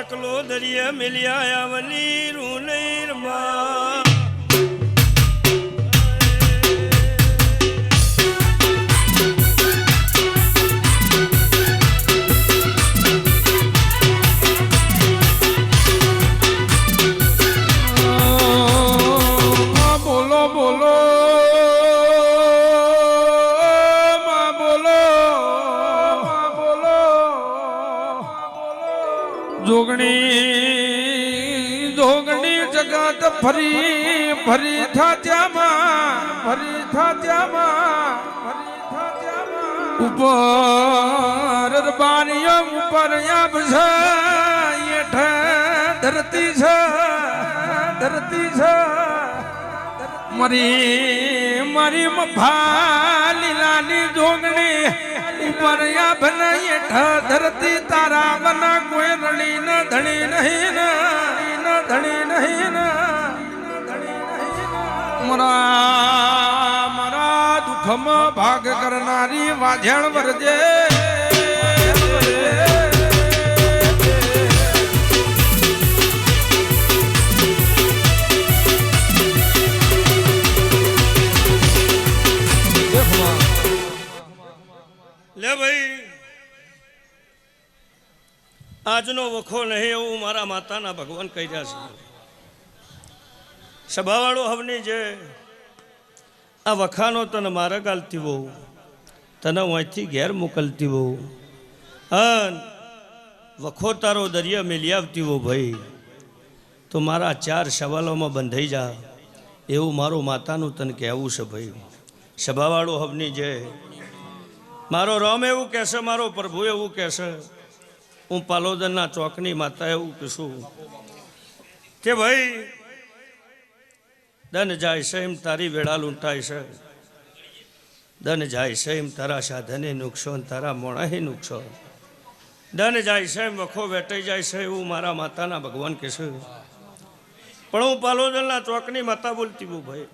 એકલો દરિયા મિલ્યા આવલી રૂનૈરમાં જોગણી જોગણી જગત ફરી ફરી થાત્યામાં ઉપર બારીઓ ઉપર ધરતી છે મારી મારી લીલાની જોગણી ઉપર બનાવીએ ધરતી તારા બના કોઈ રડી ન ધણી નહીં મારા દુઃખમાં ભાગ કરનારી વાજણ વરજે લે ભાઈ આજનો વખો નહીં એવું મારા માતાના ભગવાન કહી રહ્યા છે. સભાવાળો હવની જે આ વખાનો તને મારા ગાલતી બહુ તને અહીંથી ઘેર મોકલતી બહુ અન વખો તારો દરિયા મેલી આવતી બહુ ભાઈ તો મારા 4 સવાલોમાં બંધાઈ જા એવું મારું માતાનું તને કહેવું છે ભાઈ. સભાવાળો હવની જે મારો રામ એવું કહેશે, મારો પ્રભુ એવું કહેશે, હું પાલોદરના ચોકની માતા એવું કહેશું કે ભાઈ દન જાય છે એમ તારી વેળા લૂંટાય છે, દન જાય છે એમ તારા સાધને નુકસાન તારા મોણાહી નુકસાન, દન જાય છે એમ વખો વેટાઈ જાય છે એવું મારા માતાના ભગવાન કહેશે. પણ હું પાલોદરના ચોકની માતા બોલતી હું ભાઈ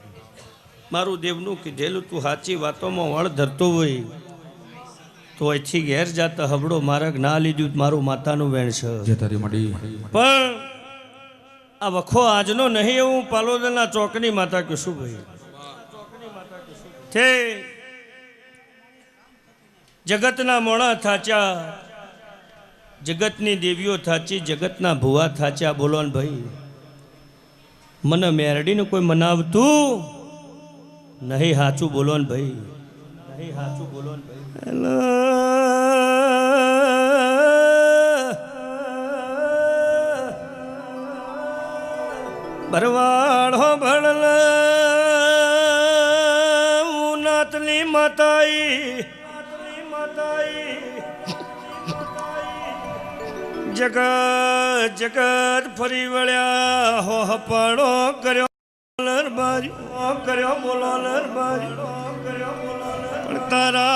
મારું દેવનું કીધેલું તું સાચી વાતોમાં વળ ધરતો હોય તો અહીંથી ઘેર જાતા હબડો માર્ગ ના લીધું મારું માતાનું વેણ છે. પણ આ વખો આજનો નહીં એવું પાલોદરના ચોકની માતા કહેશું ભાઈ. તે જગતના મોણા થાચ્યા, જગતની દેવીઓ થાચી, જગતના ભુવા થાચ્યા. બોલો ને ભાઈ મને મેરડીને કોઈ મનાવતું નહીં. સાચું બોલો ને ભાઈ, નહીં સાચું બોલો ને ભાઈ. ભરવાડો ભણલ નાતની માતાઈ જગત જગત ફરી વળ્યા હો હપાડો કર્યો કર્યો બોલો પણ તારા